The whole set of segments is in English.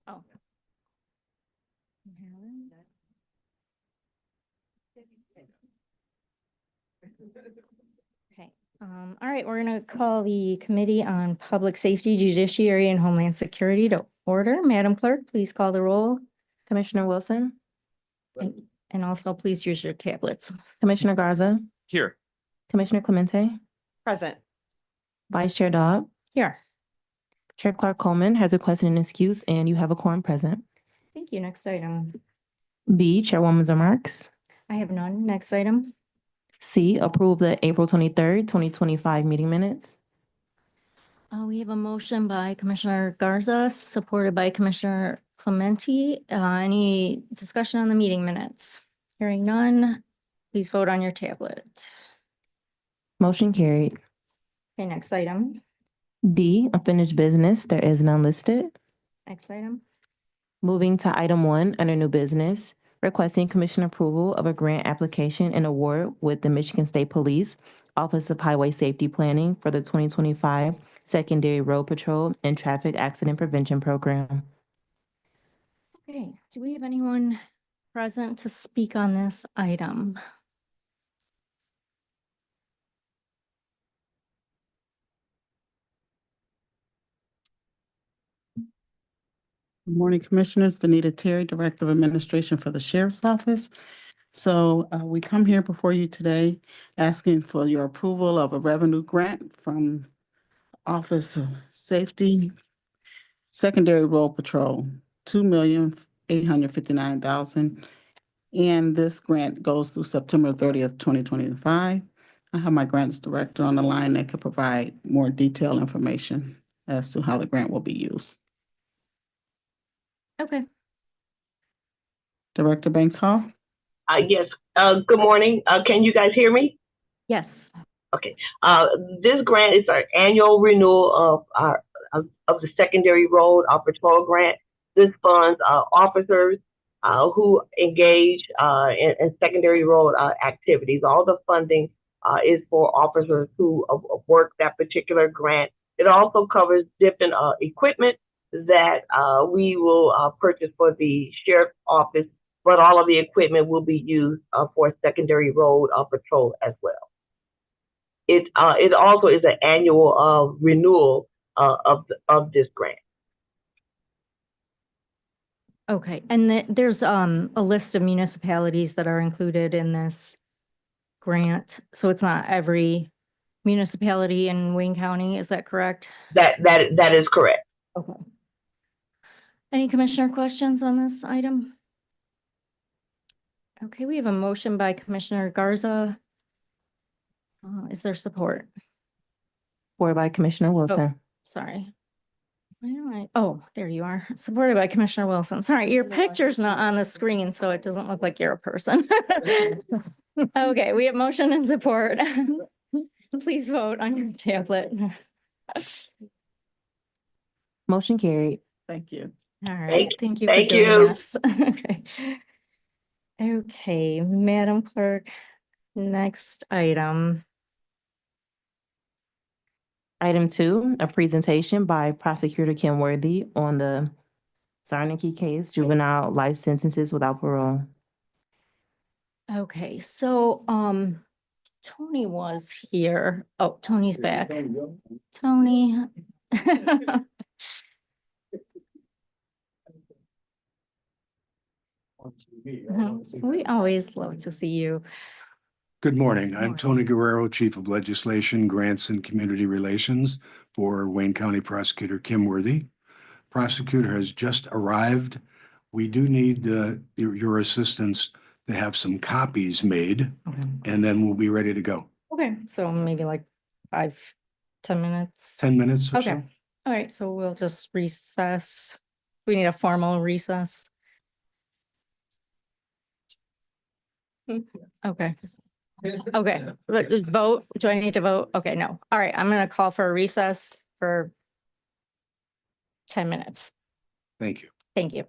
Oh. Okay. All right, we're going to call the Committee on Public Safety, Judiciary, and Homeland Security to order. Madam Clerk, please call the roll. Commissioner Wilson, And also please use your tablets. Commissioner Garza, Here. Commissioner Clemente, Present. Vice Chair Dodd, Here. Chair Clark Coleman has requested an excuse and you have a quorum present. Thank you. Next item. B, Chairwoman's remarks. I have none. Next item. C, approve the April 23rd, 2025 meeting minutes. We have a motion by Commissioner Garza, supported by Commissioner Clementi. Any discussion on the meeting minutes? Hearing none, please vote on your tablet. Motion carried. Okay, next item. D, unfinished business. There is none listed. Next item. Moving to item 1 under new business, requesting commission approval of a grant application and award with the Michigan State Police Office of Highway Safety Planning for the 2025 Secondary Road Patrol and Traffic Accident Prevention Program. Okay, do we have anyone present to speak on this item? Good morning, Commissioners. Benita Terry, Director of Administration for the Sheriff's Office. So we come here before you today asking for your approval of a revenue grant from Office of Safety Secondary Road Patrol, $2,859,000. And this grant goes through September 30th, 2025. I have my grants director on the line that could provide more detailed information as to how the grant will be used. Okay. Director Banks Hall? Yes. Good morning. Can you guys hear me? Yes. Okay. This grant is our annual renewal of the secondary road patrol grant. This funds officers who engage in secondary road activities. All the funding is for officers who work that particular grant. It also covers different equipment that we will purchase for the sheriff's office, but all of the equipment will be used for secondary road patrol as well. It also is an annual renewal of this grant. Okay, and there's a list of municipalities that are included in this grant. So it's not every municipality in Wayne County, is that correct? That is correct. Okay. Any commissioner questions on this item? Okay, we have a motion by Commissioner Garza. Is there support? Supported by Commissioner Wilson. Sorry. Why don't I? Oh, there you are. Supported by Commissioner Wilson. Sorry, your picture's not on the screen, so it doesn't look like you're a person. Okay, we have motion and support. Please vote on your tablet. Motion carried. Thank you. All right, thank you for Thank joining you. us. Okay. Okay, Madam Clerk, next item. Item 2, a presentation by Prosecutor Kim Worthy on the Zarnicki case, juvenile life sentences without parole. Okay, so Tony was here. Oh, Tony's back. Tony. We always love to see you. Good morning. I'm Tony Guerrero, Chief of Legislation, Grants, and Community Relations for Wayne County Prosecutor Kim Worthy. Prosecutor has just arrived. We do need your assistance to have some copies made, and then we'll be ready to go. Okay, so maybe like 5-10 minutes. 10 minutes or so. Okay, all right, so we'll just recess. We need a formal recess. Okay. Okay, vote. Do I need to vote? Okay, no. All right, I'm gonna call for a recess for 10 minutes. Thank you. Thank you.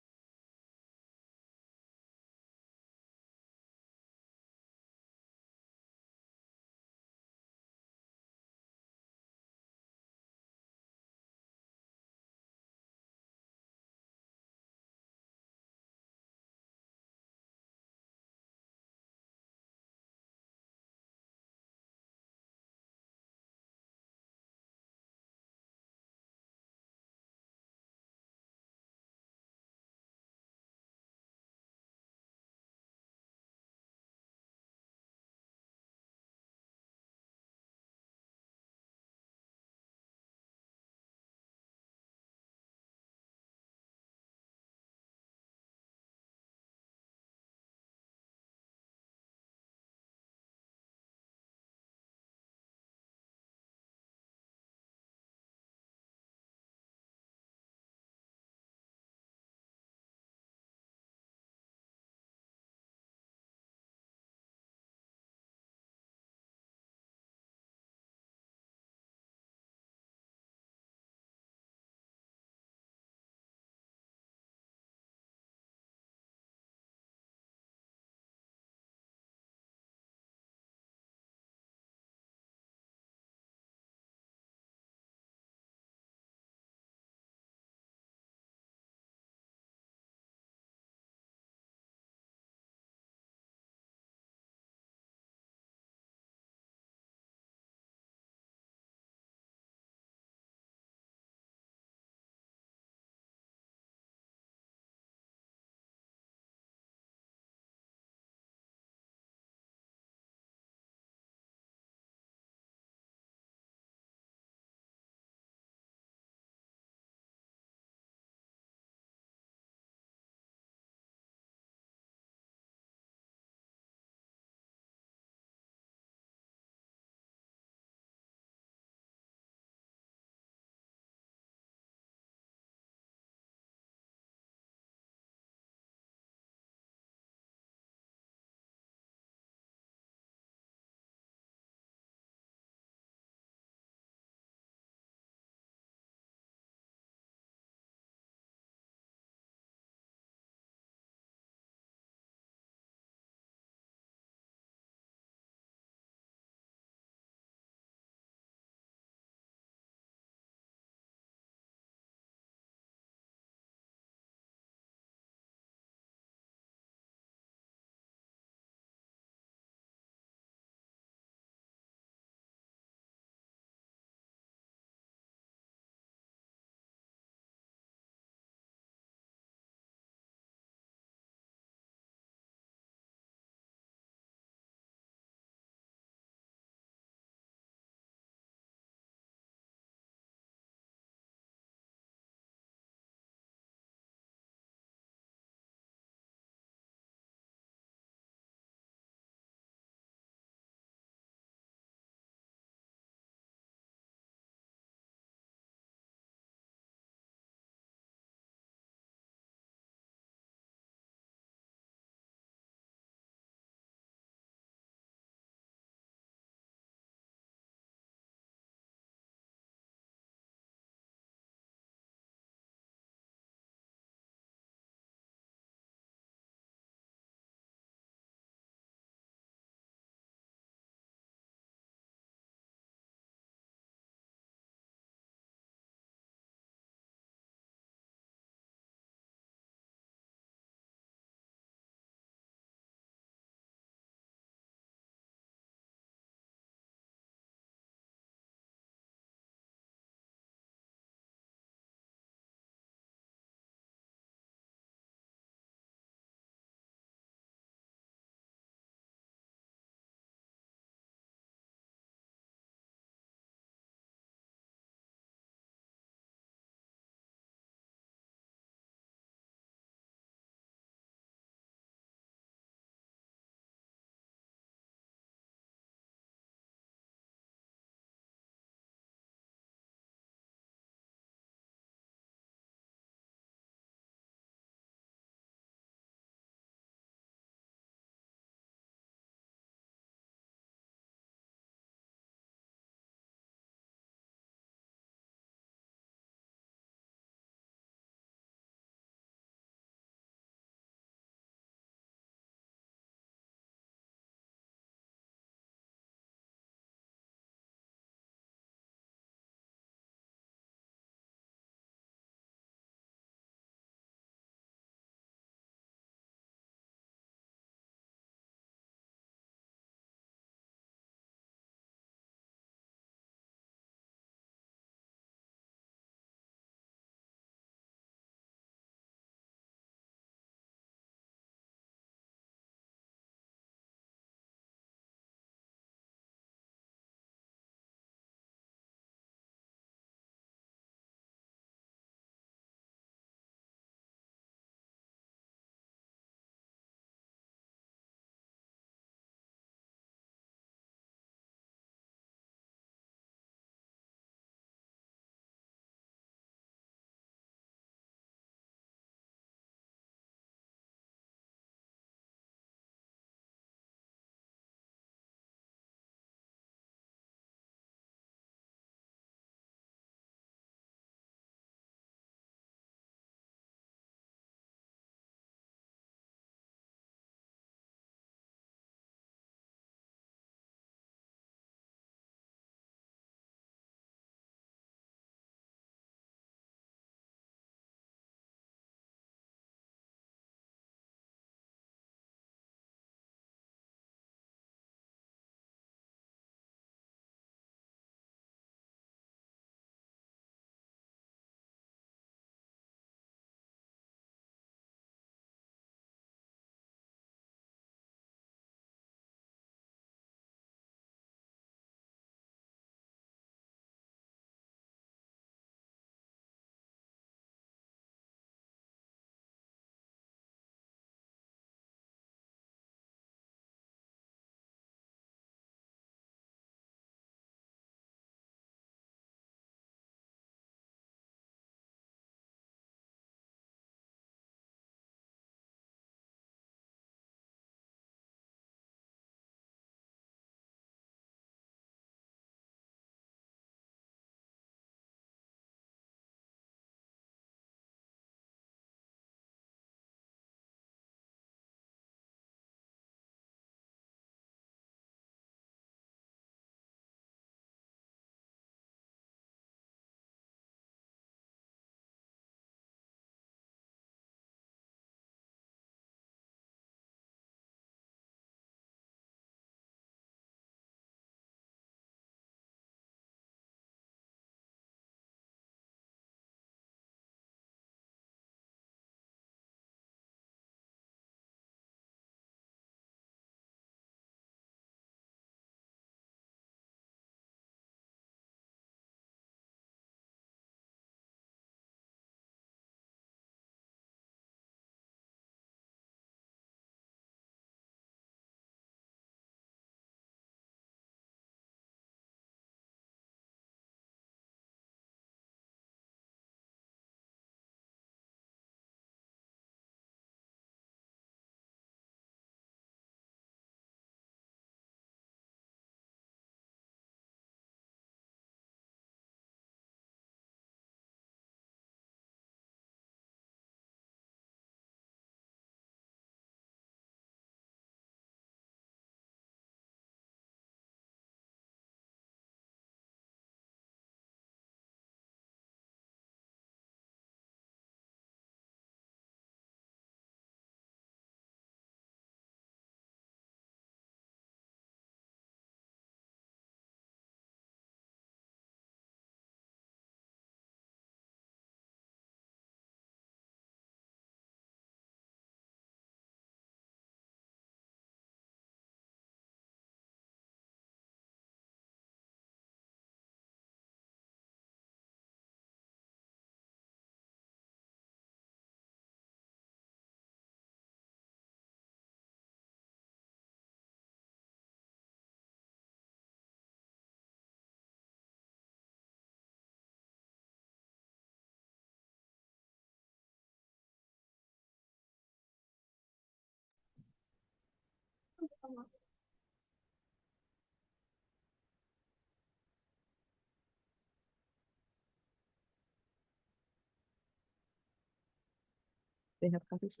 They have copies?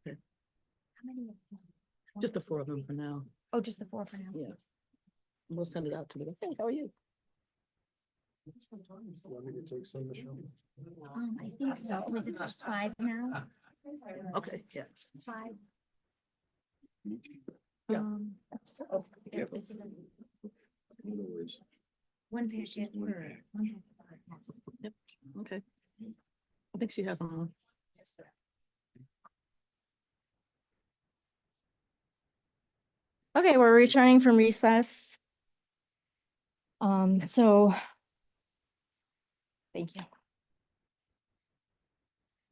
Okay. Just the 4 of them for now. Oh, just the 4 for now. Yeah. We'll send it out to them. Hey, how are you? I think so. Was it just 5 now? Okay, yeah. 5. Yeah. So, yeah, this is one page. Yes. Yep, okay. I think she has them on. Okay, we're returning from recess. So. Thank you.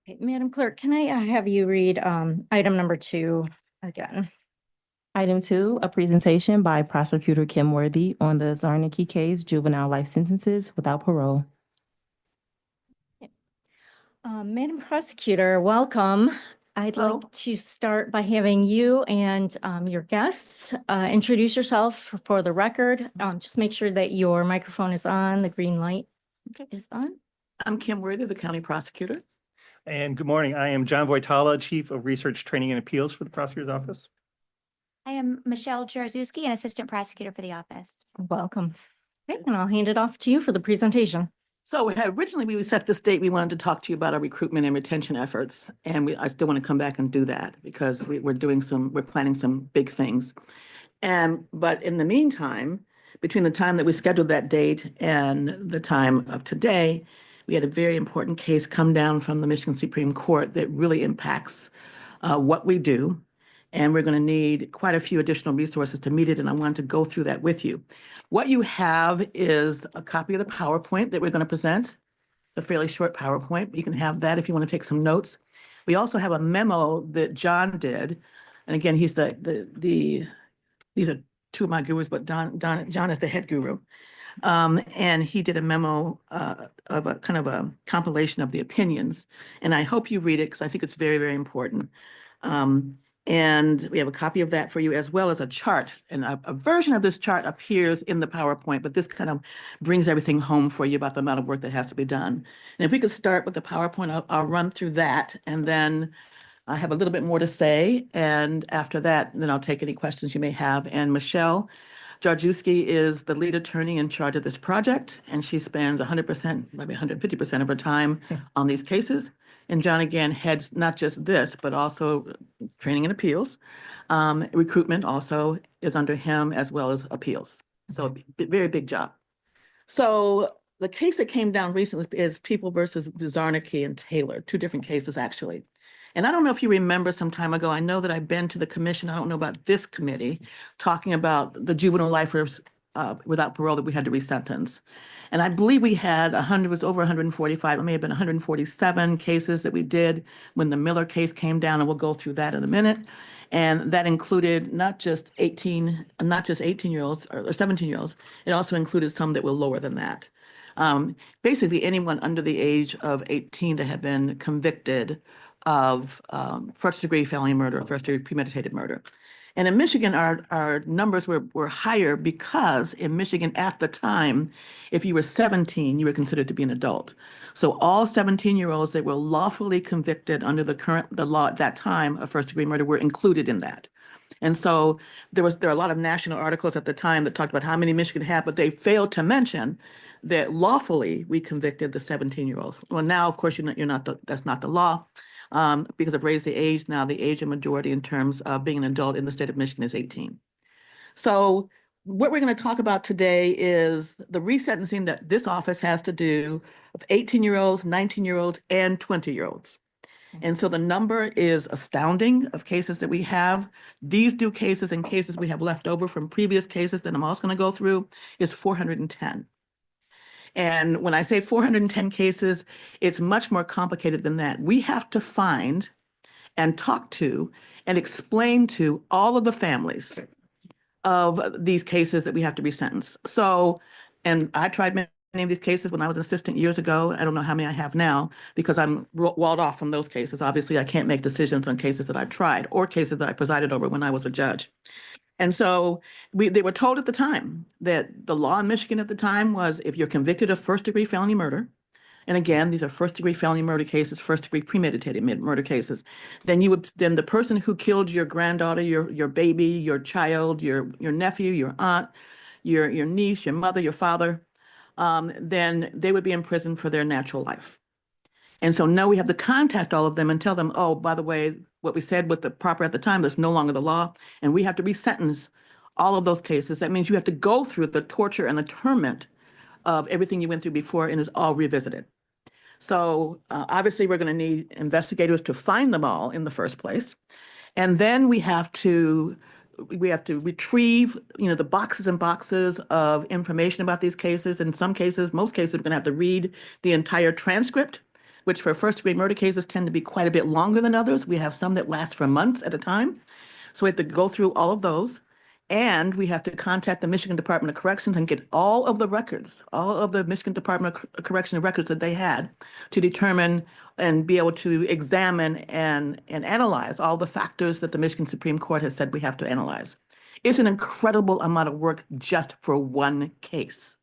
Okay, Madam Clerk, can I have you read item number 2 again? Item 2, a presentation by Prosecutor Kim Worthy on the Zarnicki case, juvenile life sentences without parole. Madam Prosecutor, welcome. I'd Hello. like to start by having you and your guests introduce yourself for the record. Just make sure that your microphone is on, the green light is on. I'm Kim Worthy, the county prosecutor. And good morning. I am John Voitala, Chief of Research, Training, and Appeals for the Prosecutor's Office. I am Michelle Jarzewski, an assistant prosecutor for the office. Welcome. Okay, and I'll hand it off to you for the presentation. So originally we set this date, we wanted to talk to you about our recruitment and retention efforts. And I still want to come back and do that because we're planning some big things. But in the meantime, between the time that we scheduled that date and the time of today, we had a very important case come down from the Michigan Supreme Court that really impacts what we do. And we're going to need quite a few additional resources to meet it. And I wanted to go through that with you. What you have is a copy of the PowerPoint that we're going to present, a fairly short PowerPoint. You can have that if you want to take some notes. We also have a memo that John did. And again, he's these are two of my gurus, but John is the head guru. And he did a memo of a kind of a compilation of the opinions. And I hope you read it because I think it's very, very important. And we have a copy of that for you as well as a chart. And a version of this chart appears in the PowerPoint, but this kind of brings everything home for you about the amount of work that has to be done. And if we could start with the PowerPoint, I'll run through that. And then I have a little bit more to say. And after that, then I'll take any questions you may have. And Michelle Jarzewski is the lead attorney in charge of this project. And she spends 100%, maybe 150% of her time on these cases. And John, again, heads not just this, but also training and appeals. Recruitment also is under him as well as appeals. So very big job. So the case that came down recently is People versus Zarnicki and Taylor, 2 different cases actually. And I don't know if you remember some time ago, I know that I've been to the commission, I don't know about this committee, talking about the juvenile lifers without parole that we had to resentence. And I believe we had was over 145, it may have been 147 cases that we did when the Miller case came down, and we'll go through that in a minute. And that included not just 18-year-olds or 17-year-olds, it also included some that were lower than that. Basically anyone under the age of 18 that had been convicted of first-degree felony murder, first-degree premeditated murder. And in Michigan, our numbers were higher because in Michigan at the time, if you were 17, you were considered to be an adult. So all 17-year-olds that were lawfully convicted under the law at that time of first-degree murder were included in that. And so there are a lot of national articles at the time that talked about how many Michigan had, but they failed to mention that lawfully we convicted the 17-year-olds. Well, now, of course, that's not the law. Because I've raised the age now, the age of majority in terms of being an adult in the state of Michigan is 18. So what we're going to talk about today is the resentencing that this office has to do of 18-year-olds, 19-year-olds, and 20-year-olds. And so the number is astounding of cases that we have. These due cases and cases we have left over from previous cases that I'm also going to go through is 410. And when I say 410 cases, it's much more complicated than that. We have to find and talk to and explain to all of the families of these cases that we have to be sentenced. So, and I tried many of these cases when I was an assistant years ago. I don't know how many I have now because I'm walled off from those cases. Obviously, I can't make decisions on cases that I tried or cases that I presided over when I was a judge. And so they were told at the time that the law in Michigan at the time was if you're convicted of first-degree felony murder and again, these are first-degree felony murder cases, first-degree premeditated murder cases, then the person who killed your granddaughter, your baby, your child, your nephew, your aunt, your niece, your mother, your father, then they would be in prison for their natural life. And so now we have to contact all of them and tell them, oh, by the way, what we said was the proper at the time is no longer the law, and we have to resentence all of those cases. That means you have to go through the torture and the torment of everything you went through before, and is all revisited. So obviously, we're going to need investigators to find them all in the first place. And then we have to retrieve, the boxes and boxes of information about these cases. In some cases, most cases, we're going to have to read the entire transcript, which for first-degree murder cases tend to be quite a bit longer than others. We have some that last for months at a time. So we have to go through all of those. And we have to contact the Michigan Department of Corrections and get all of the records, all of the Michigan Department of Corrections records that they had, to determine and be able to examine and analyze all the factors that the Michigan Supreme Court has said we have to analyze. It's an incredible amount of work just for one case.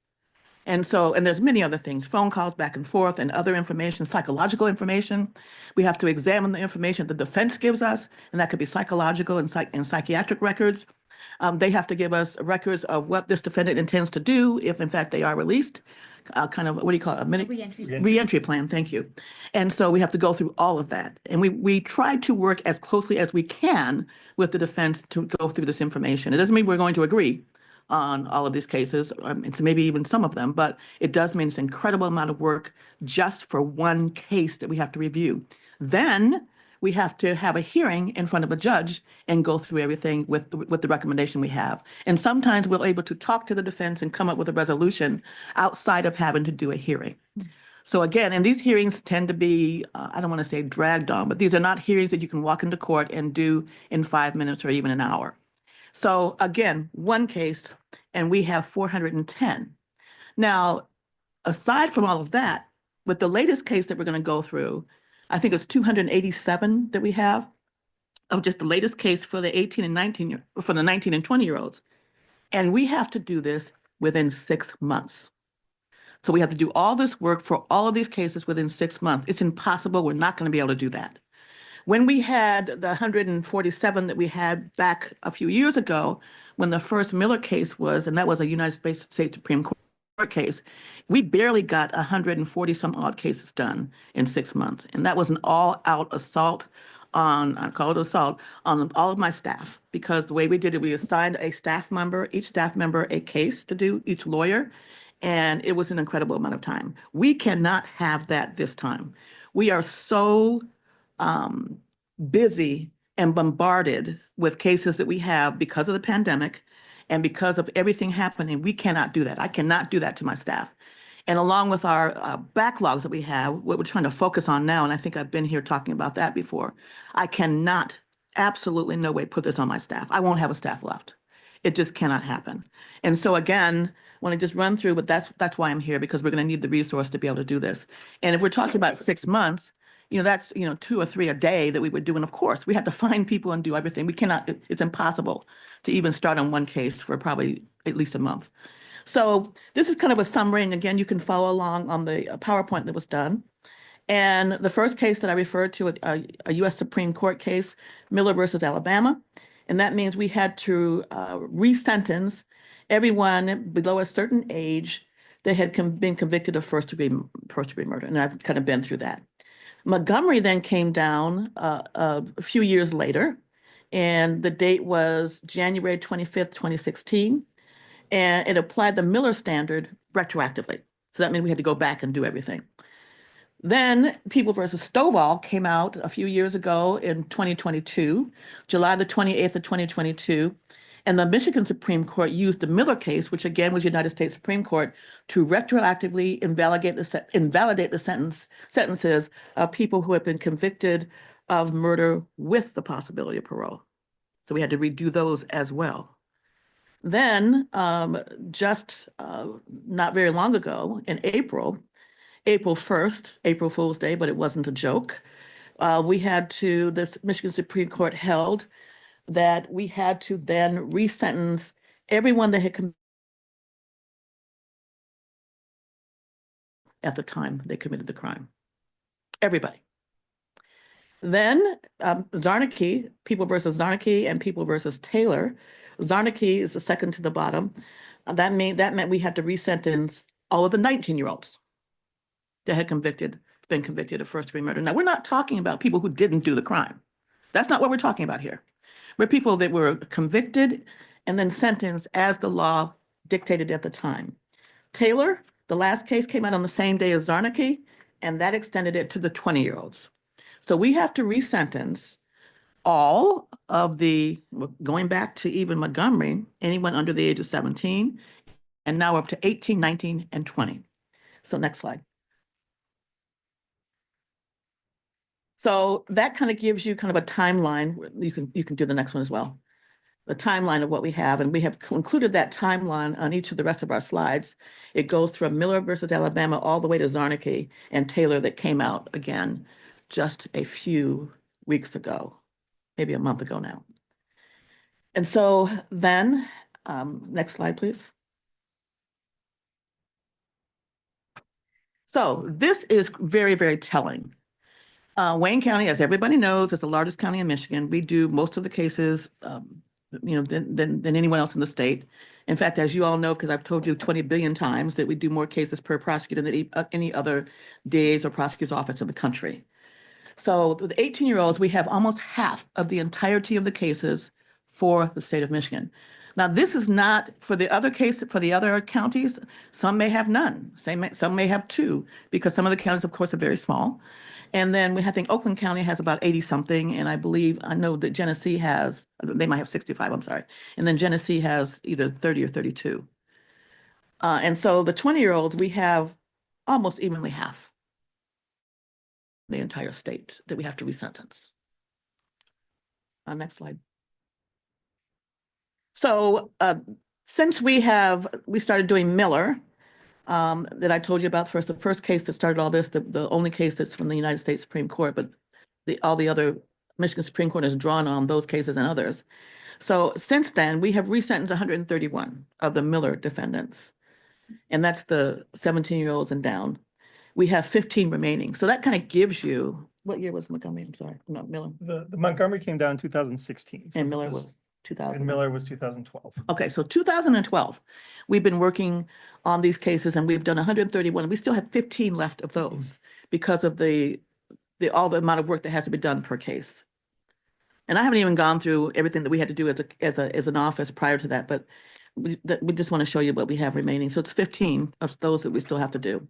And there's many other things, phone calls back and forth and other information, psychological information. We have to examine the information the defense gives us, and that could be psychological and psychiatric records. They have to give us records of what this defendant intends to do if, in fact, they are released. Kind of, what do you call it? Reentry plan, thank you. And so we have to go through all of that. And we try to work as closely as we can with the defense to go through this information. It doesn't mean we're going to agree on all of these cases, it's maybe even some of them, but it does mean it's an incredible amount of work just for one case that we have to review. Then we have to have a hearing in front of a judge and go through everything with the recommendation we have. And sometimes we're able to talk to the defense and come up with a resolution outside of having to do a hearing. So again, and these hearings tend to be, I don't want to say dragged on, but these are not hearings that you can walk into court and do in 5 minutes or even an hour. So again, one case, and we have 410. Now, aside from all of that, with the latest case that we're going to go through, I think it's 287 that we have of just the latest case for the 18 and 19, for the 19 and 20-year-olds. And we have to do this within 6 months. So we have to do all this work for all of these cases within 6 months. It's impossible. We're not going to be able to do that. When we had the 147 that we had back a few years ago, when the first Miller case was, and that was a United States Supreme Court case, we barely got 140 some odd cases done in 6 months. And that was an all-out assault on, I call it assault, on all of my staff. Because the way we did it, we assigned a staff member, each staff member a case to do, each lawyer. And it was an incredible amount of time. We cannot have that this time. We are so busy and bombarded with cases that we have because of the pandemic and because of everything happening. We cannot do that. I cannot do that to my staff. And along with our backlogs that we have, what we're trying to focus on now, and I think I've been here talking about that before, I cannot, absolutely no way, put this on my staff. I won't have a staff left. It just cannot happen. And so again, I want to just run through, but that's why I'm here, because we're going to need the resource to be able to do this. And if we're talking about 6 months, that's, 2 or 3 a day that we would do. And of course, we have to find people and do everything. We cannot, it's impossible to even start on one case for probably at least a month. So this is kind of a summary. And again, you can follow along on the PowerPoint that was done. And the first case that I referred to, a U.S. Supreme Court case, Miller versus Alabama. And that means we had to re-sentence everyone below a certain age that had been convicted of first degree murder. And I've kind of been through that. Montgomery then came down a few years later, and the date was January 25th, 2016, and it applied the Miller standard retroactively. So that meant we had to go back and do everything. Then People versus Stovall came out a few years ago in 2022, July the 28th of 2022. And the Michigan Supreme Court used the Miller case, which again was United States Supreme Court, to retroactively invalidate the sentences of people who have been convicted of murder with the possibility of parole. So we had to redo those as well. Then just not very long ago, in April 1st, April Fool's Day, but it wasn't a joke, this Michigan Supreme Court held that we had to then re-sentence everyone that had at the time they committed the crime. Everybody. Then Zarnicki, People versus Zarnicki and People versus Taylor. Zarnicki is the second to the bottom. That meant we had to resentence all of the 19-year-olds that had been convicted of first-degree murder. Now, we're not talking about people who didn't do the crime. That's not what we're talking about here. We're people that were convicted and then sentenced as the law dictated at the time. Taylor, the last case came out on the same day as Zarnicki, and that extended it to the 20-year-olds. So we have to resentence all of the, going back to even Montgomery, anyone under the age of 17, and now up to 18, 19, and 20. So next slide. So that kind of gives you kind of a timeline. You can do the next one as well. The timeline of what we have, and we have included that timeline on each of the rest of our slides. It goes from Miller versus Alabama all the way to Zarnicki and Taylor that came out again just a few weeks ago, maybe a month ago now. And so then, next slide, please. So this is very, very telling. Wayne County, as everybody knows, is the largest county in Michigan. We do most of the cases, than anyone else in the state. In fact, as you all know, because I've told you 20 billion times, that we do more cases per prosecutor than any other DA's or prosecutor's office in the country. So the 18-year-olds, we have almost half of the entirety of the cases for the state of Michigan. Now, this is not for the other counties. Some may have none. Some may have two, because some of the counties, of course, are very small. And then I think Oakland County has about 80 something. And I know that Genesee has, they might have 65, I'm sorry. And then Genesee has either 30 or 32. And so the 20-year-olds, we have almost evenly half the entire state that we have to resentence. Next slide. So since we started doing Miller, that I told you about first, the first case that started all this, the only case that's from the United States Supreme Court, but all the other Michigan Supreme Court has drawn on those cases and others. So since then, we have resentenced 131 of the Miller defendants, and that's the 17-year-olds and down. We have 15 remaining. So that kind of gives you, what year was Montgomery? I'm sorry, not Miller. The Montgomery came down in 2016. And Miller was 2000. And Miller was 2012. Okay, so 2012, we've been working on these cases and we've done 131. We still have 15 left of those because of all the amount of work that has to be done per case. And I haven't even gone through everything that we had to do as an office prior to that, but we just want to show you what we have remaining. So it's 15 of those that we still have to do.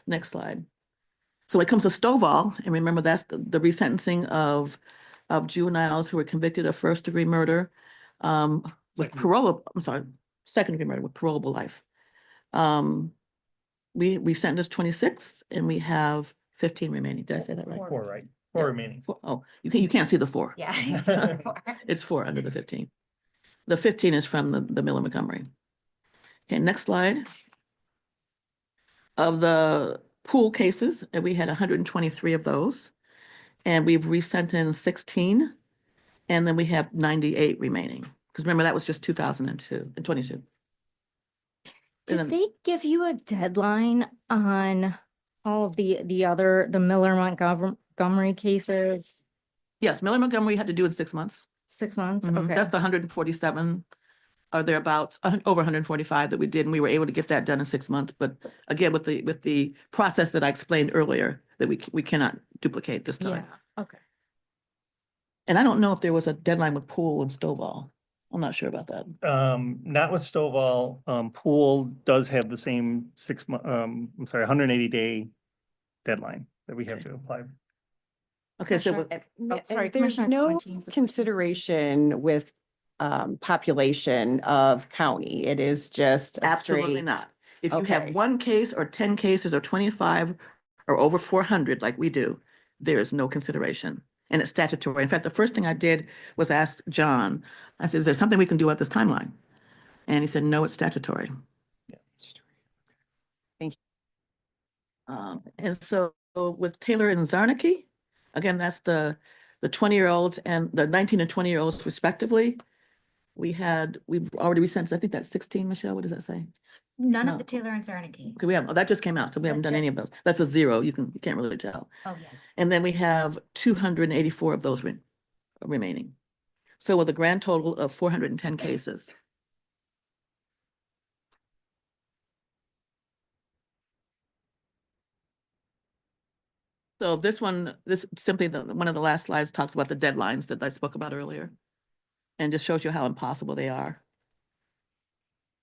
Next slide. So when it comes to Stovall, and remember that's the resentencing of juveniles who were convicted of first-degree murder with parole. I'm sorry, second-degree murder with parolable life. We sentenced 26, and we have 15 remaining. Did I say that right? Four, right? Four remaining. Oh, you can't see the 4. Yeah. It's 4 under the 15. The 15 is from the Miller Montgomery. Okay, next slide. Of the pool cases, and we had 123 of those, and we've resentenced 16, and then we have 98 remaining. Because remember, that was just 2002 and 22. Did they give you a deadline on all of the Miller Montgomery cases? Yes, Miller Montgomery had to do it in 6 months. 6 months? Mhm. Okay. That's the 147 or thereabouts, over 145 that we did, and we were able to get that done in 6 months. But again, with the process that I explained earlier, that we cannot duplicate this time. Yeah, okay. And I don't know if there was a deadline with Poole and Stovall. I'm not sure about that. Not with Stovall. Pool does have the same 180-day deadline that we have to apply. Okay, so Commissioner- And sorry, there's Commissioner no Cohen. consideration with population of county. It is just a absolutely straight- not. If you have Okay. 1 case or 10 cases or 25 or over 400 like we do, there is no consideration. And it's statutory. In fact, the first thing I did was ask John, I said, is there something we can do at this timeline? And he said, no, it's statutory. Yeah. Thank you. And so with Taylor and Zarnicki, again, that's the 20-year-olds and the 19 and 20-year-olds respectively. we've already resentenced, I think that's 16, Michelle, what does that say? None No. of the Taylor and Zarnicki. Okay, that just came out, so we haven't done any of those. That's a zero, you can't really tell. Oh, yeah. And then we have 284 of those remaining. So with a grand total of 410 cases. So this simply one of the last slides talks about the deadlines that I spoke about earlier, and just shows you how impossible they are.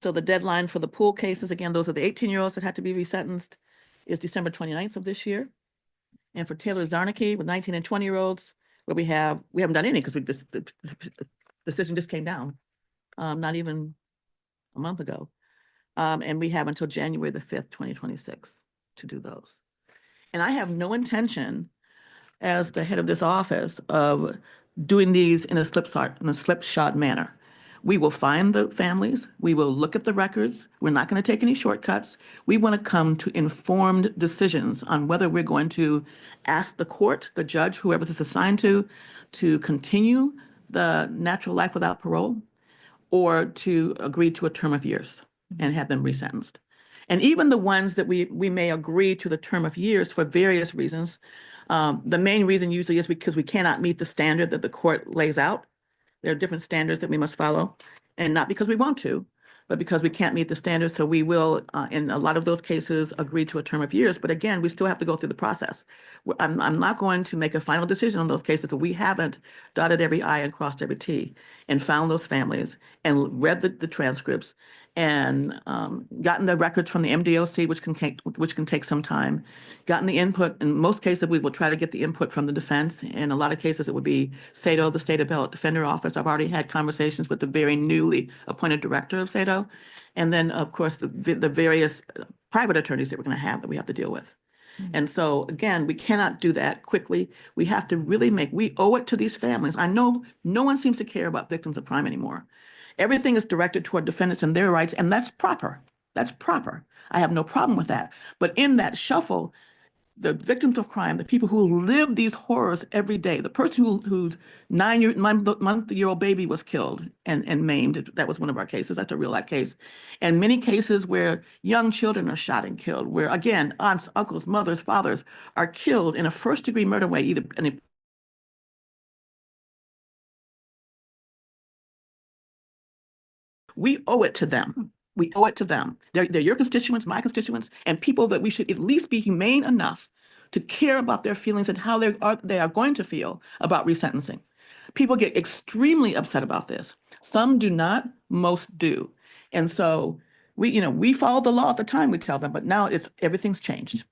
So the deadline for the pool cases, again, those are the 18-year-olds that had to be resentenced, is December 29th of this year. And for Taylor Zarnicki with 19 and 20-year-olds, where we haven't done any because the decision just came down, not even a month ago. And we have until January the 5th, 2026 to do those. And I have no intention as the head of this office of doing these in a slipshod manner. We will find the families, we will look at the records, we're not going to take any shortcuts. We want to come to informed decisions on whether we're going to ask the court, the judge, whoever this is assigned to continue the natural life without parole, or to agree to a term of years and have them resentenced. And even the ones that we may agree to the term of years for various reasons, the main reason usually is because we cannot meet the standard that the court lays out. There are different standards that we must follow, and not because we want to, but because we can't meet the standards. So we will, in a lot of those cases, agree to a term of years. But again, we still have to go through the process. I'm not going to make a final decision on those cases if we haven't dotted every I and crossed every T and found those families and read the transcripts and gotten the records from the MDOC, which can take some time, gotten the input. In most cases, we will try to get the input from the defense. In a lot of cases, it would be SATO, the State Appellate Defender Office. I've already had conversations with the very newly appointed director of SATO. And then, of course, the various private attorneys that we're going to have to deal with. And so, again, we cannot do that quickly. We have to really we owe it to these families. I know no one seems to care about victims of crime anymore. Everything is directed toward defendants and their rights, and that's proper. That's proper. I have no problem with that. But in that shuffle, the victims of crime, the people who live these horrors every day, the person whose 9-month-old baby was killed and maimed, that was one of our cases, that's a real life case. And many cases where young children are shot and killed, where again, aunts, uncles, mothers, fathers are killed in a first-degree murder way, either we owe it to them. We owe it to them. They're your constituents, my constituents, and people that we should at least be humane enough to care about their feelings and how they are going to feel about resentencing. People get extremely upset about this. Some do not, most do. And so we followed the law at the time, we tell them, but now everything's changed,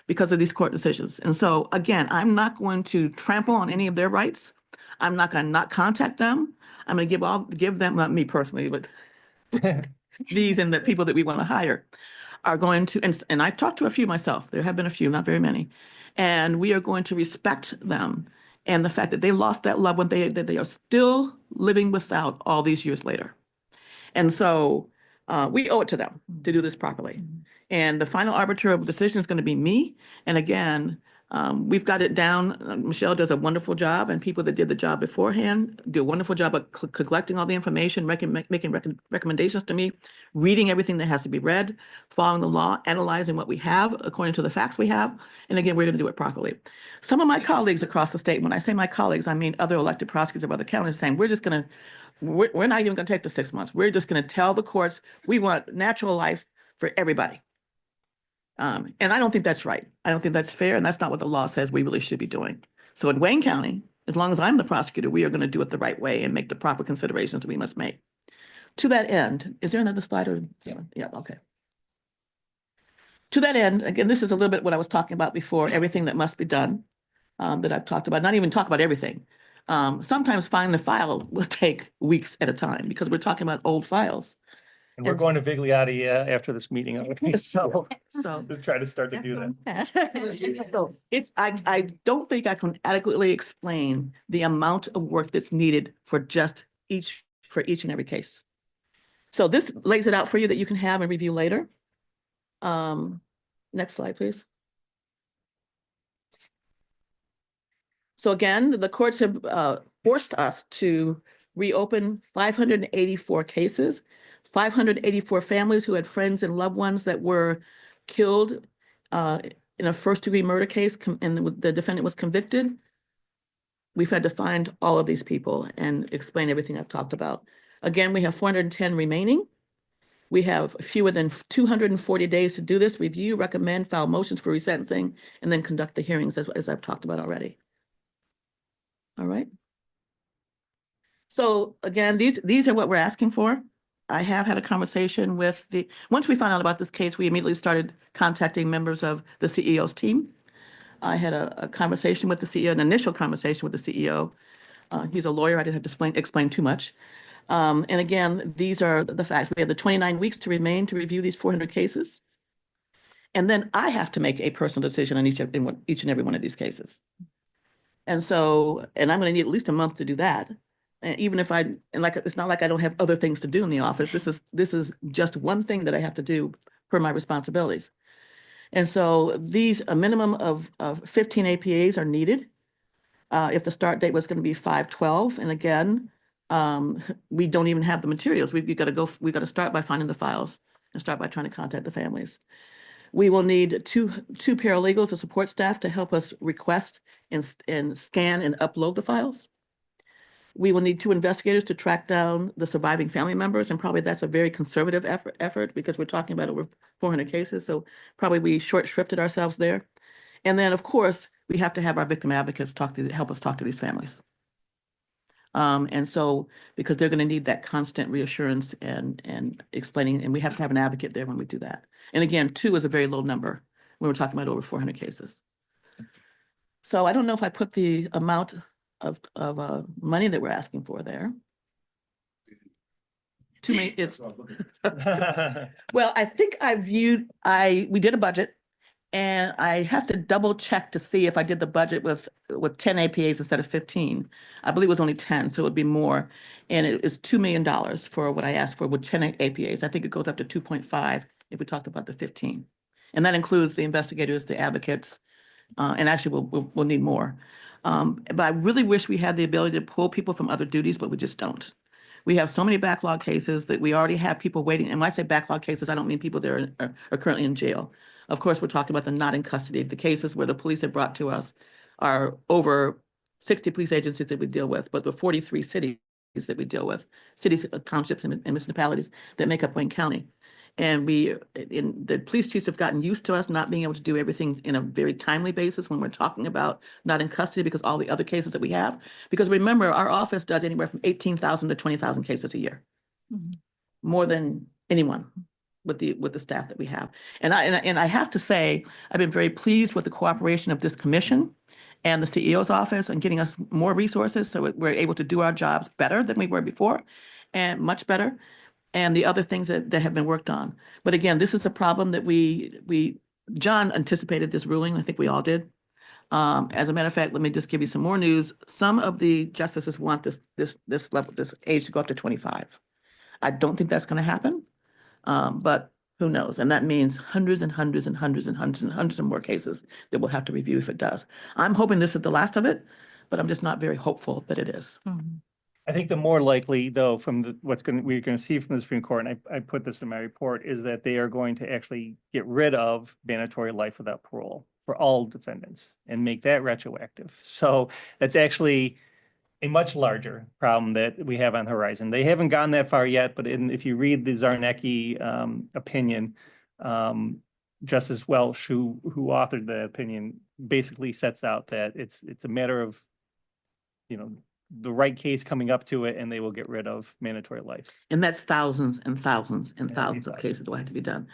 because of these court decisions. And so again, I'm not going to trample on any of their rights. I'm not going to not contact them. I'm going to give them, not me personally, but these and the people that we want to hire are going to, and I've talked to a few myself. There have been a few, not very many. And we are going to respect them and the fact that they lost that loved one, that they are still living without all these years later. And so we owe it to them to do this properly. And the final arbiter of the decision is going to be me. And again, we've got it down. Michelle does a wonderful job, and people that did the job beforehand do a wonderful job of collecting all the information, making recommendations to me, reading everything that has to be read, following the law, analyzing what we have according to the facts we have. And again, we're going to do it properly. Some of my colleagues across the state, when I say my colleagues, I mean other elected prosecutors of other counties, saying we're not even going to take the 6 months. We're just going to tell the courts we want natural life for everybody. And I don't think that's right. I don't think that's fair, and that's not what the law says we really should be doing. So in Wayne County, as long as I'm the prosecutor, we are going to do it the right way and make the proper considerations that we must make. To that end, is there another slide? Yeah, okay. To that end, again, this is a little bit what I was talking about before, everything that must be done that I've talked about, not even talk about everything. Sometimes finding the file will take weeks at a time because we're talking about old files. And we're going to Vigliotti after this meeting. Okay, so just try to start to do that. So I don't think I can adequately explain the amount of work that's needed for each and every case. So this lays it out for you that you can have and review later. Next slide, please. So again, the courts have forced us to reopen 584 cases, 584 families who had friends and loved ones that were killed in a first-degree murder case, and the defendant was convicted. We've had to find all of these people and explain everything I've talked about. Again, we have 410 remaining. We have fewer than 240 days to do this, review, recommend, file motions for resentencing, and then conduct the hearings as I've talked about already. All right. So again, these are what we're asking for. I have had a conversation with once we found out about this case, we immediately started contacting members of the CEO's team. I had a conversation with the CEO, an initial conversation with the CEO. He's a lawyer. I didn't have to explain too much. And again, these are the facts. We have the 29 weeks to remain to review these 400 cases. And then I have to make a personal decision on each and every one of these cases. And so, and I'm going to need at least a month to do that. And even if it's not like I don't have other things to do in the office. This is just one thing that I have to do per my responsibilities. And so a minimum of 15 APAs are needed. If the start date was going to be 5/12, and again, we don't even have the materials. We've got to start by finding the files and start by trying to contact the families. We will need two paralegals or support staff to help us request and scan and upload the files. We will need 2 investigators to track down the surviving family members, and probably that's a very conservative effort because we're talking about over 400 cases, so probably we short-shrifted ourselves there. And then, of course, we have to have our victim advocates help us talk to these families. And so, because they're going to need that constant reassurance and explaining, and we have to have an advocate there when we do that. And again, 2 is a very low number when we're talking about over 400 cases. So I don't know if I put the amount of money that we're asking for there. Well, I think we did a budget, and I have to double check to see if I did the budget with 10 APAs instead of 15. I believe it was only 10, so it would be more. And it is $2 million for what I asked for with 10 APAs. I think it goes up to 2.5 if we talked about the 15. And that includes the investigators, the advocates, and actually we'll need more. But I really wish we had the ability to pull people from other duties, but we just don't. We have so many backlog cases that we already have people waiting. And when I say backlog cases, I don't mean people that are currently in jail. Of course, we're talking about the not in custody. The cases where the police have brought to us are over 60 police agencies that we deal with, but the 43 cities that we deal with, cities, townships, and municipalities that make up Wayne County. And the police chiefs have gotten used to us not being able to do everything in a very timely basis when we're talking about not in custody because all the other cases that we have. Because remember, our office does anywhere from 18,000 to 20,000 cases a year, more than anyone with the staff that we have. And I have to say, I've been very pleased with the cooperation of this commission and the CEO's office and getting us more resources so we're able to do our jobs better than we were before, and much better. And the other things that have been worked on. But again, this is a problem that John anticipated this ruling. I think we all did. As a matter of fact, let me just give you some more news. Some of the justices want this age to go up to 25. I don't think that's going to happen, but who knows? And that means hundreds and hundreds and hundreds and hundreds and hundreds of more cases that we'll have to review if it does. I'm hoping this is the last of it, but I'm just not very hopeful that it is. I think the more likely, though, from we're going to see from the Supreme Court, and I put this in my report, is that they are going to actually get rid of mandatory life without parole for all defendants and make that retroactive. So that's actually a much larger problem that we have on the horizon. They haven't gone that far yet, but if you read the Zarnecki opinion, Justice Welch, who authored the opinion, basically sets out that it's a matter of, the right case coming up to it, and they will get rid of mandatory life. And that's thousands and thousands and thousands of cases that will have to be done.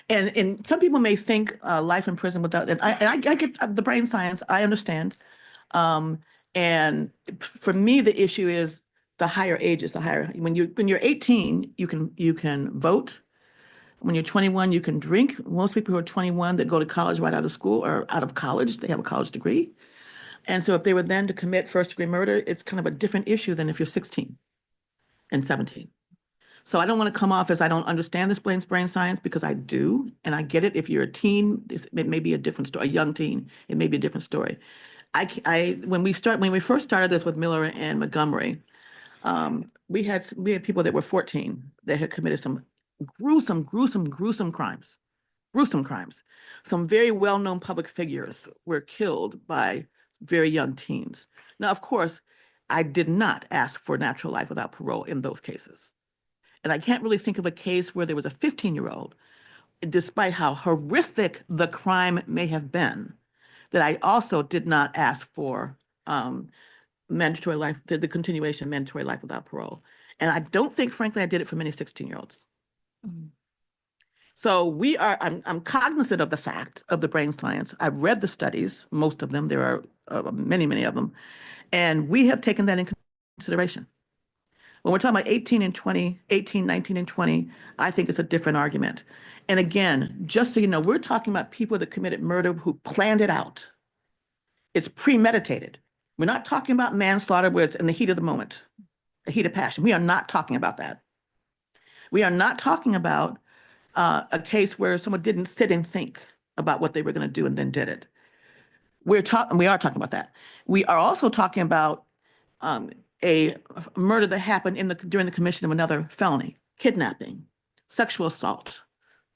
And some people may think life in prison without, and I get the brain science, I understand. And for me, the issue is the higher ages, when you're 18, you can vote. When you're 21, you can drink. Most people who are 21 that go to college right out of school or out of college, they have a college degree. And so if they were then to commit first-degree murder, it's kind of a different issue than if you're 16 and 17. So I don't want to come off as I don't understand this brain science, because I do, and I get it. If you're a teen, it may be a different story. A young teen, it may be a different story. When we first started this with Miller and Montgomery, We had people that were 14 that had committed some gruesome crimes. Gruesome crimes. Some very well-known public figures were killed by very young teens. Now, of course, I did not ask for natural life without parole in those cases. And I can't really think of a case where there was a 15-year-old, despite how horrific the crime may have been, that I also did not ask for mandatory life, the continuation of mandatory life without parole. And I don't think, frankly, I did it for many 16-year-olds. So I'm cognizant of the fact of the brain science. I've read the studies, most of them. There are many of them. And we have taken that in consideration. When we're talking about 18, 19 and 20, I think it's a different argument. And again, just so you know, we're talking about people that committed murder who planned it out. It's premeditated. We're not talking about manslaughter where it's in the heat of the moment, the heat of passion. We are not talking about that. We are not talking about a case where someone didn't sit and think about what they were going to do and then did it. We are talking about that. We are also talking about a murder that happened during the commission of another felony, kidnapping, sexual assault,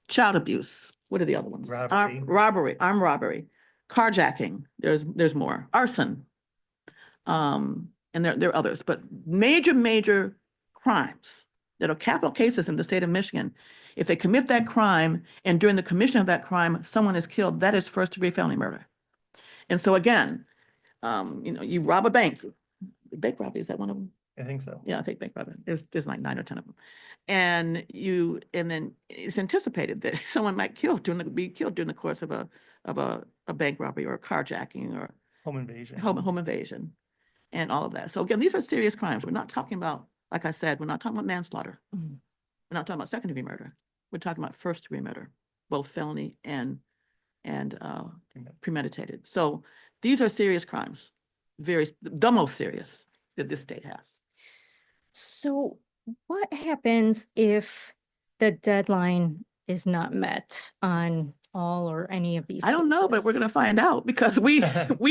child abuse. What are the other ones? Armed robbery, carjacking. There's more. Arson. And there are others, but major crimes that are capital cases in the state of Michigan. If they commit that crime and during the commission of that crime, someone is killed, that is first-degree felony murder. And so again, you rob a bank. Bank robbery, is that one of them? I think so. Yeah, I think bank robbery. There's like 9 or 10 of them. And then it's anticipated that someone might be killed during the course of a bank robbery or a carjacking or Home invasion. home invasion and all of that. So again, these are serious crimes. We're not talking about, like I said, we're not talking about manslaughter. Mhm. We're not talking about second-degree murder. We're talking about first-degree murder, both felony and premeditated. So these are serious crimes, the most serious that this state has. So what happens if the deadline is not met on all or any of these I don't know, but we're cases? going to find out because we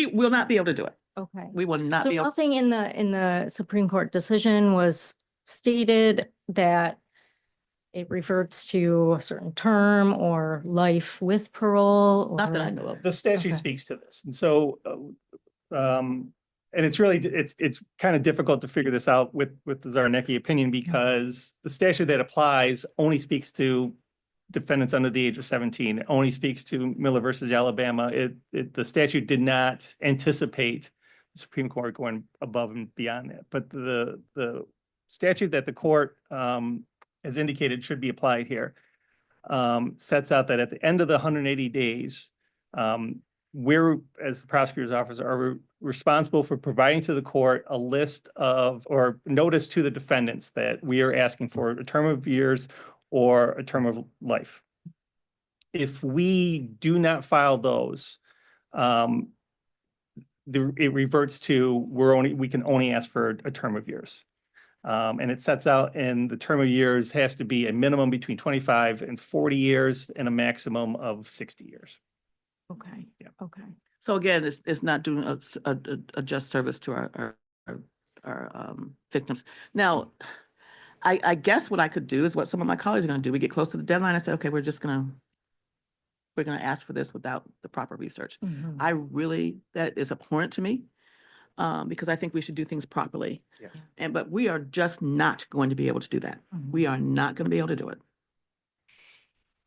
will not be able to do it. Okay. We will not So be able. nothing in the Supreme Court decision was stated that it reverts to a certain term or life with parole? Not that I or- know of. The statute Okay. speaks to this. And so, and it's kind of difficult to figure this out with the Zarnecki opinion because the statute that applies only speaks to defendants under the age of 17. It only speaks to Miller versus Alabama. The statute did not anticipate the Supreme Court going above and beyond that. But the statute that the court has indicated should be applied here sets out that at the end of the 180 days, we're, as the prosecutor's office, are responsible for providing to the court a list of, or notice to the defendants that we are asking for a term of years or a term of life. If we do not file those, it reverts to we can only ask for a term of years. And it sets out, and the term of years has to be a minimum between 25 and 40 years and a maximum of 60 years. Okay. Yeah. Okay. So again, it's not doing a just service to our victims. Now, I guess what I could do is what some of my colleagues are going to do. We get close to the deadline. I say, okay, we're going to ask for this without the proper research. Mhm. That is abhorrent to me because I think we should do things properly. Yeah. But we are just not going to be able to do that. Mhm. We are not going to be able to do it.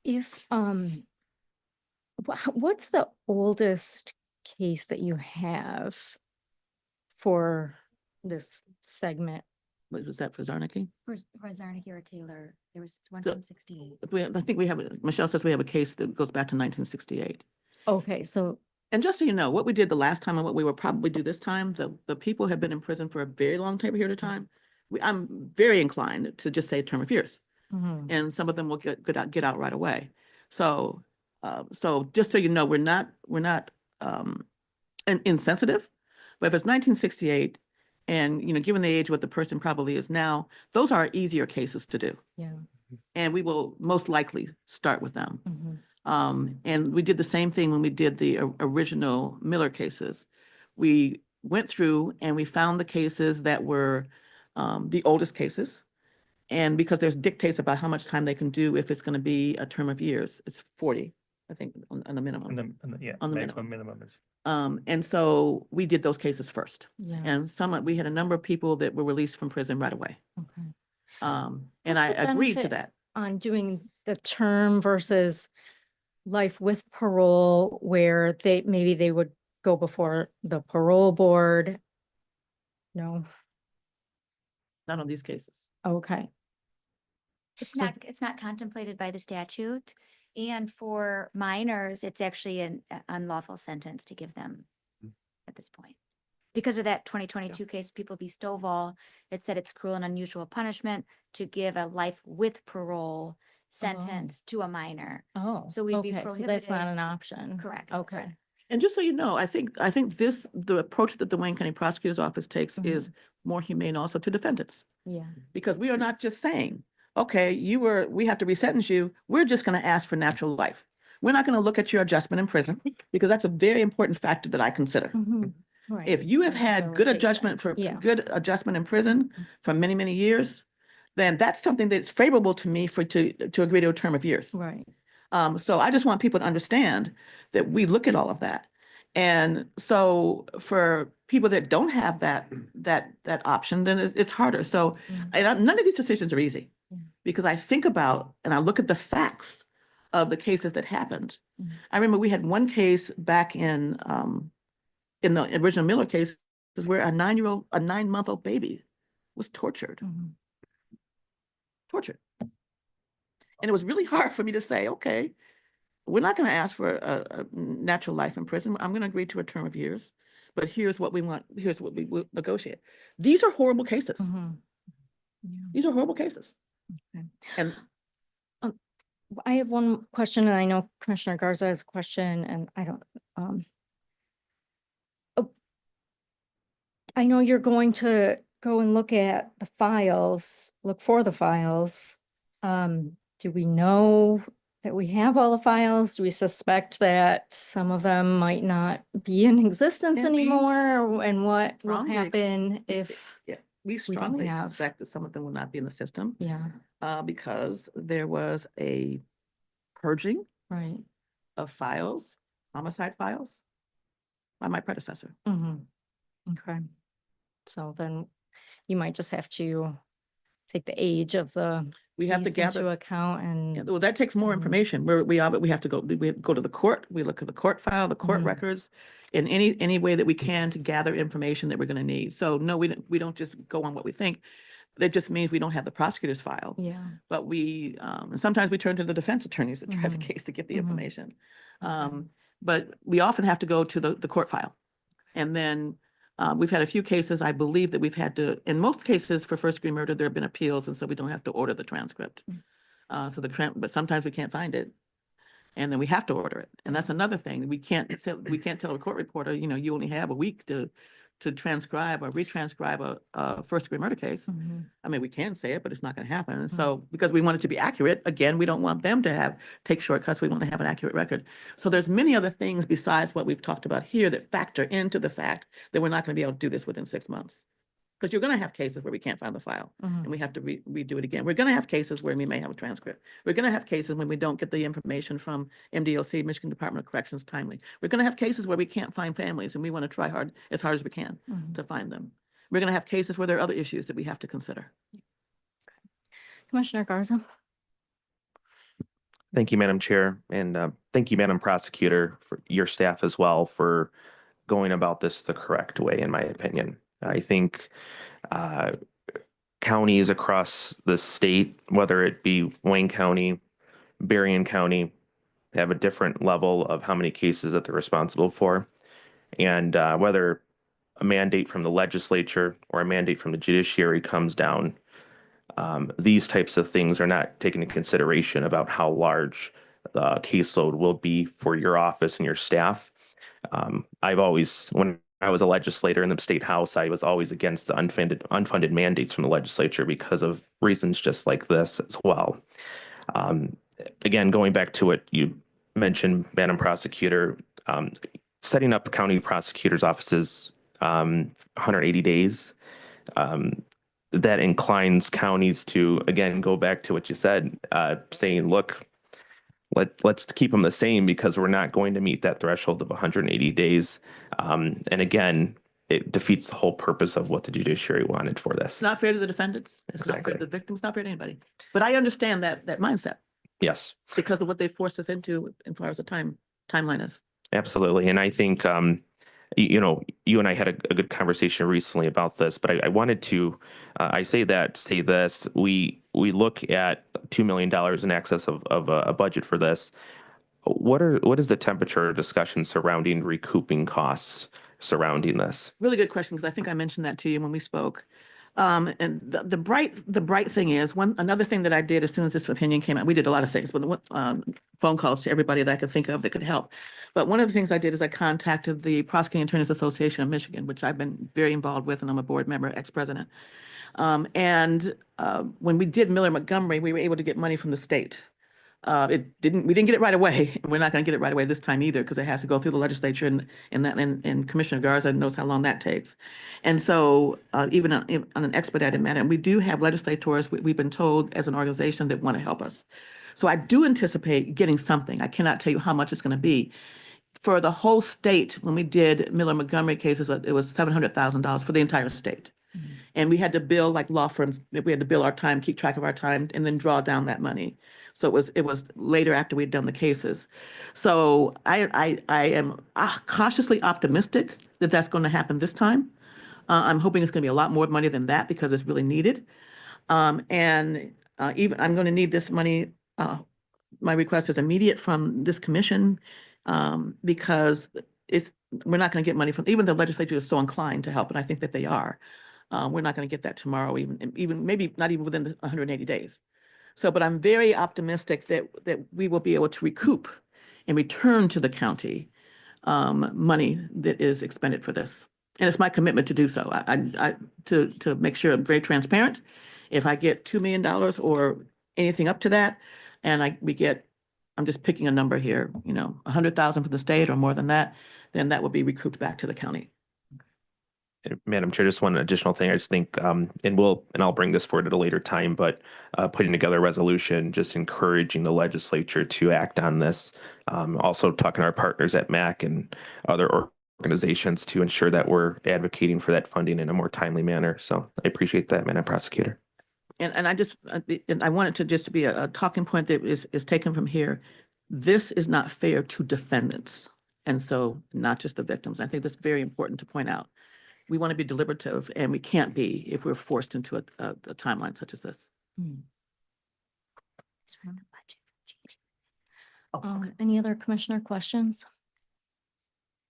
If, what's the oldest case that you have for this segment? What was that for Zarnecki? For Zarnecki or Taylor, there was one So- from 68. I think we have, Michelle says we have a case that goes back to 1968. Okay, so, And just so you know, what we did the last time and what we will probably do this time, the people have been in prison for a very long period of time. I'm very inclined to just say term of years, mhm. and some of them will get out right away. So just so you know, we're not insensitive, but if it's 1968, and given the age what the person probably is now, those are easier cases to do, Yeah. and we will most likely start with them. Mhm. And we did the same thing when we did the original Miller cases. We went through and we found the cases that were the oldest cases. And because there's dictates about how much time they can do if it's going to be a term of years, it's 40, I think, on the minimum. Yeah, On the maximum minimum is. And so we did those cases first. Yeah. And we had a number of people that were released from prison right away. Okay. And What's I the agreed to benefit that. on doing the term versus life with parole, where maybe they would go before the parole board? No, Not on these cases. It's okay. So- it's not contemplated by the statute. And for minors, it's actually an unlawful sentence to give them at this point. Because of that 2022 case, People v. Stovall, it said it's cruel and unusual punishment to give a life with parole sentence to a minor. Oh, So we'd be okay, so that's not prohibited- an option. Correct. That's Okay. right. And just so you know, I think the approach that the Wayne County Prosecutor's Office takes Mhm. is more humane also to defendants. Yeah. Because we are not just saying, okay, we have to resentence you. We're just going to ask for natural life. We're not going to look at your adjustment in prison because that's a very important factor that I consider. Mhm. Right. If you have had good adjustment Yeah. good adjustment in prison for many, many years, then that's something that's favorable to me to agree to a term of years. Right. So I just want people to understand that we look at all of that. And so for people that don't have that option, then it's harder. So none of these decisions are easy because I think about and I look at the facts of the cases that happened. I remember we had one case back in the original Miller case where a 9-month-old baby was tortured. Tortured. And it was really hard for me to say, okay, we're not going to ask for a natural life in prison. I'm going to agree to a term of years, but here's what we want. Here's what we will negotiate. These are horrible cases. Yeah. These are horrible cases. Okay. And I have one question, and I know Commissioner Garza has a question, and I don't, I know you're going to go and look at the files, look for the files. Do we know that we have all the files? Do we suspect that some of them might not be in existence Yeah, we anymore? And what will strongly happen if, we strongly have- suspect that some of them will not be in the system yeah, because there was a purging right. of files, homicide files, by my predecessor. Okay. So then you might just have to take the age of the We have to case into gather. account Yeah, and, well, that takes more information. We have to go to the court. We look at the court file, the court records, in any way that we can to gather information that we're going to need. So no, we don't just go on what we think. That just means we don't have the prosecutor's file. yeah. But and sometimes we turn to the defense attorneys that drive the case to get the information. But we often have to go to the court file. And then we've had a few cases, I believe, that we've had to, in most cases for first degree murder, there have been appeals, and so we don't have to order the transcript. But sometimes we can't find it. And then we have to order it. And that's another thing. We can't tell a court reporter, you only have a week to transcribe or retranscribe a first degree murder case. I mean, we can say it, but it's not going to happen. And so because we want it to be accurate, again, we don't want them to take shortcuts. We want to have an accurate record. So there's many other things besides what we've talked about here that factor into the fact that we're not going to be able to do this within 6 months. Because you're going to have cases where we can't find the file and we have to redo it again. We're going to have cases where we may have a transcript. We're going to have cases when we don't get the information from MDOC, Michigan Department of Corrections, timely. We're going to have cases where we can't find families and we want to try as hard as we can to find them. We're going to have cases where there are other issues that we have to consider. Commissioner Garza? Thank you, Madam Chair, and thank you, Madam Prosecutor, for your staff as well for going about this the correct way, in my opinion. I think counties across the state, whether it be Wayne County, Berrien County, have a different level of how many cases that they're responsible for. And whether a mandate from the legislature or a mandate from the judiciary comes down, these types of things are not taken into consideration about how large the caseload will be for your office and your staff. When I was a legislator in the state house, I was always against the unfunded mandates from the legislature because of reasons just like this as well. Again, going back to what you mentioned, Madam Prosecutor, setting up county prosecutors' offices, 180 days. that inclines counties to, again, go back to what you said, saying, look, let's keep them the same because we're not going to meet that threshold of 180 days. And again, it defeats the whole purpose of what the judiciary wanted for this. It's not fair to the defendants. It's not fair Exactly. to the victims, not fair to anybody. But I understand that mindset Yes, because of what they forced us into as far as the timeline is. absolutely. And I think, you know, you and I had a good conversation recently about this, but I wanted to, I say that to say this, we look at $2 million in excess of a budget for this. What is the temperature discussion surrounding recouping costs surrounding this? Really good question, because I think I mentioned that to you when we spoke. And the bright thing is another thing that I did as soon as this opinion came out, we did a lot of things, but phone calls to everybody that I could think of that could help. But one of the things I did is I contacted the Prosecuting Attorneys Association of Michigan, which I've been very involved with, and I'm a board member, ex-president. When we did Miller Montgomery, we were able to get money from the state. We didn't get it right away. We're not going to get it right away this time either, because it has to go through the legislature and Commissioner Garza knows how long that takes. And so even on an expedited manner, and we do have legislators, we've been told as an organization that want to help us. So I do anticipate getting something. I cannot tell you how much it's going to be. For the whole state, when we did Miller Montgomery cases, it was $700,000 for the entire state. And we had to bill like law firms, we had to bill our time, keep track of our time, and then draw down that money. So it was later after we'd done the cases. So I am cautiously optimistic that that's going to happen this time. I'm hoping it's going to be a lot more money than that because it's really needed. Even I'm going to need this money. My request is immediate from this commission because we're not going to get money from, even the legislature is so inclined to help, and I think that they are. We're not going to get that tomorrow, even maybe not even within the 180 days. So, but I'm very optimistic that we will be able to recoup and return to the county money that is expended for this. And it's my commitment to do so. To make sure I'm very transparent. If I get $2 million or anything up to that, and I'm just picking a number here, 100,000 from the state or more than that, then that will be recouped back to the county. Madam Chair, just one additional thing. I just think, and I'll bring this forward at a later time, but putting together a resolution, just encouraging the legislature to act on this. Also talking to our partners at MAC and other organizations to ensure that we're advocating for that funding in a more timely manner. So I appreciate that, Madam Prosecutor. And I want it to just be a talking point that is taken from here. This is not fair to defendants. And so not just the victims. I think that's very important to point out. We want to be deliberative, and we can't be if we're forced into a timeline such as this. It's from the budget. Any other commissioner questions?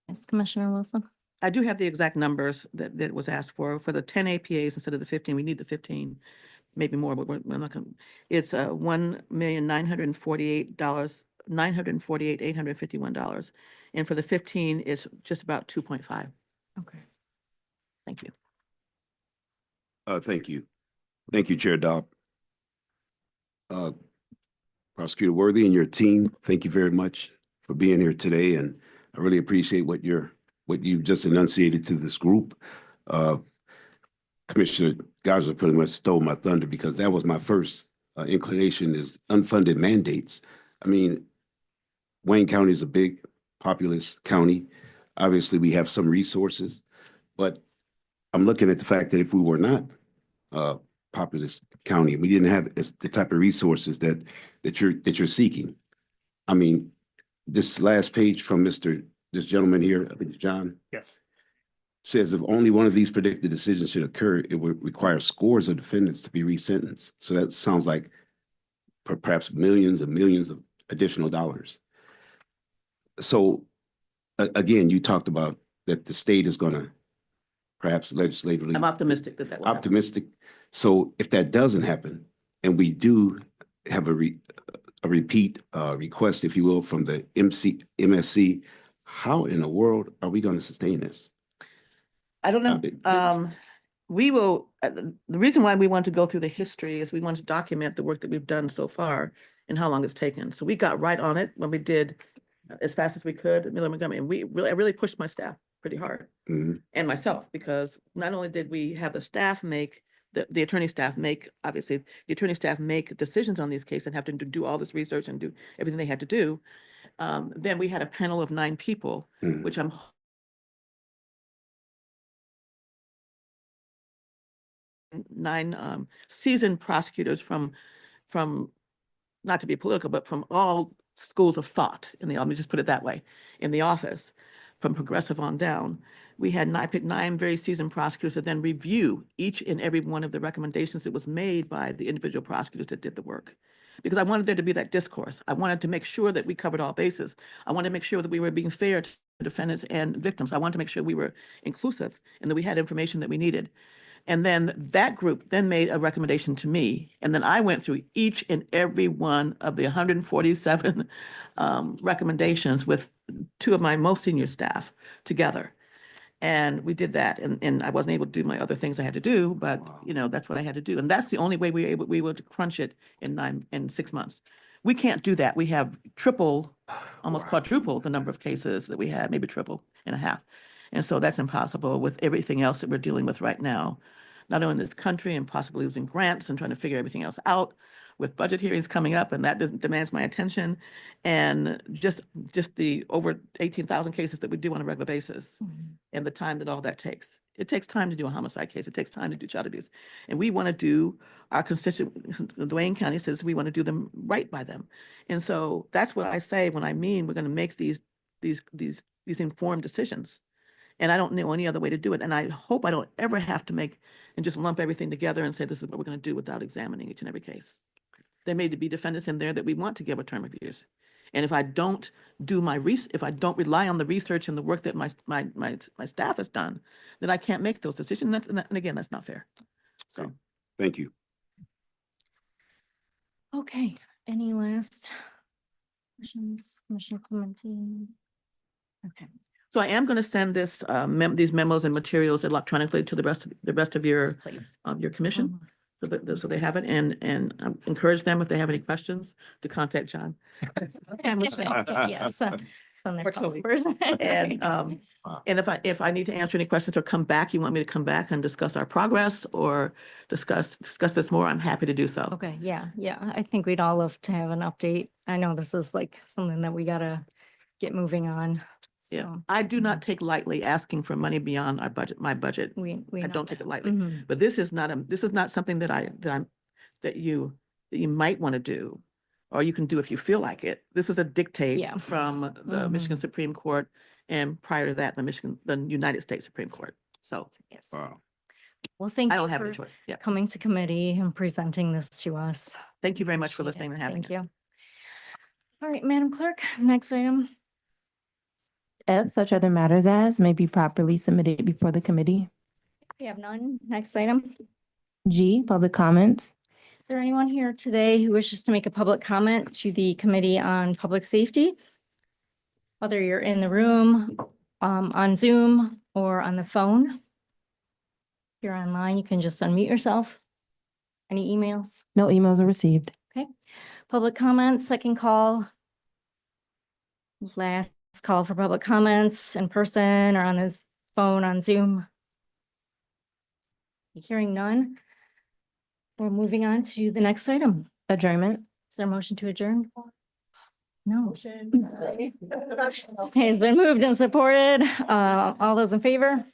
Yes, Commissioner Wilson. I do have the exact numbers that was asked for the 10 APAs instead of the 15. We need the 15, maybe more, but we're not going to. It's $1,948,851. And for the 15, it's just about 2.5. Okay. Thank you. Thank you. Thank you, Chair Dobb. Prosecutor Worthy and your team, thank you very much for being here today. And I really appreciate what you just enunciated to this group. Commissioner Garza pretty much stole my thunder because that was my first inclination is unfunded mandates. I mean, Wayne County is a big populous county. Obviously, we have some resources, but I'm looking at the fact that if we were not populous county, we didn't have the type of resources that you're seeking. I mean, this last page from this gentleman here, I think John. Yes. Says if only one of these predicted decisions should occur, it would require scores of defendants to be resentenced. So that sounds like perhaps millions and millions of additional dollars. So again, you talked about that the state is going to perhaps legislatively. I'm optimistic that will happen. Optimistic. So if that doesn't happen, and we do have a repeat request, if you will, from the MSC, how in the world are we going to sustain this? I don't know. We will, the reason why we want to go through the history is we want to document the work that we've done so far and how long it's taken. So we got right on it when we did as fast as we could, Miller Montgomery, and I really pushed my staff pretty hard and myself, because not only did we have the staff make the attorney staff make, obviously, the attorney staff make decisions on these cases and have to do all this research and do everything they had to do. Then we had a panel of 9 people, which I'm nine seasoned prosecutors from, not to be political, but from all schools of thought in the, let me just put it that way, in the office, from progressive on down. I picked 9 very seasoned prosecutors that then review each and every one of the recommendations that was made by the individual prosecutors that did the work. Because I wanted there to be that discourse. I wanted to make sure that we covered all bases. I wanted to make sure that we were being fair to defendants and victims. I wanted to make sure we were inclusive and that we had information that we needed. And then that group then made a recommendation to me. And then I went through each and every one of the 147 recommendations with 2 of my most senior staff together. And we did that. And I wasn't able to do my other things I had to do, but that's what I had to do. And that's the only way we were able to crunch it in 6 months. We can't do that. We have triple, almost quadruple the number of cases that we had, maybe triple and a half. And so that's impossible with everything else that we're dealing with right now, not only in this country and possibly losing grants and trying to figure everything else out with budget hearings coming up, and that demands my attention. And just the over 18,000 cases that we do on a regular basis and the time that all that takes. It takes time to do a homicide case. It takes time to do child abuse. And we want to do, our constituent, Wayne County says we want to do them right by them. And so that's what I say when I mean we're going to make these informed decisions. And I don't know any other way to do it. And I hope I don't ever have to make and just lump everything together and say, this is what we're going to do without examining each and every case. There may be defendants in there that we want to give a term of years. And if I don't do if I don't rely on the research and the work that my staff has done, then I can't make those decisions. And again, that's not fair. So. Thank you. Okay, any last questions, Commissioner Clemente? Okay. So I am going to send this these memos and materials electronically to the rest of your Please. Your commission, so they have it, and encourage them if they have any questions to contact John. Yes. On their Or Tony. numbers. And if I need to answer any questions or come back, you want me to come back and discuss our progress or discuss this more, I'm happy to do so. Okay, yeah. I think we'd all love to have an update. I know this is like something that we gotta get moving on. Yeah, So I do not take lightly asking for money beyond our budget, my budget. we I know don't take that. it lightly. Mhm. But this is not something that you might want to do, or you can do if you feel like it. This is a dictate Yeah. from the Michigan Supreme Court, and prior to that, the United States Supreme Court. So Yes. Wow. Well, thank I you don't have any for choice. Yeah. coming to committee and presenting this to us. Thank you very much for Appreciate listening it. and having Thank it. you. All right, Madam Clerk, next item. F, such other matters as may be properly submitted before the committee. We have none. Next item. G, public comments. Is there anyone here today who wishes to make a public comment to the Committee on Public Safety? Whether you're in the room, on Zoom, or on the phone. If you're online, you can just unmute yourself. Any emails? No emails are received. Okay. Public comments, second call. Last call for public comments in person or on this phone, on Zoom. Hearing none. We're moving on to the next item. Adjournment. Is there a motion to adjourn? No. Okay, it's been moved and supported. All those in favor?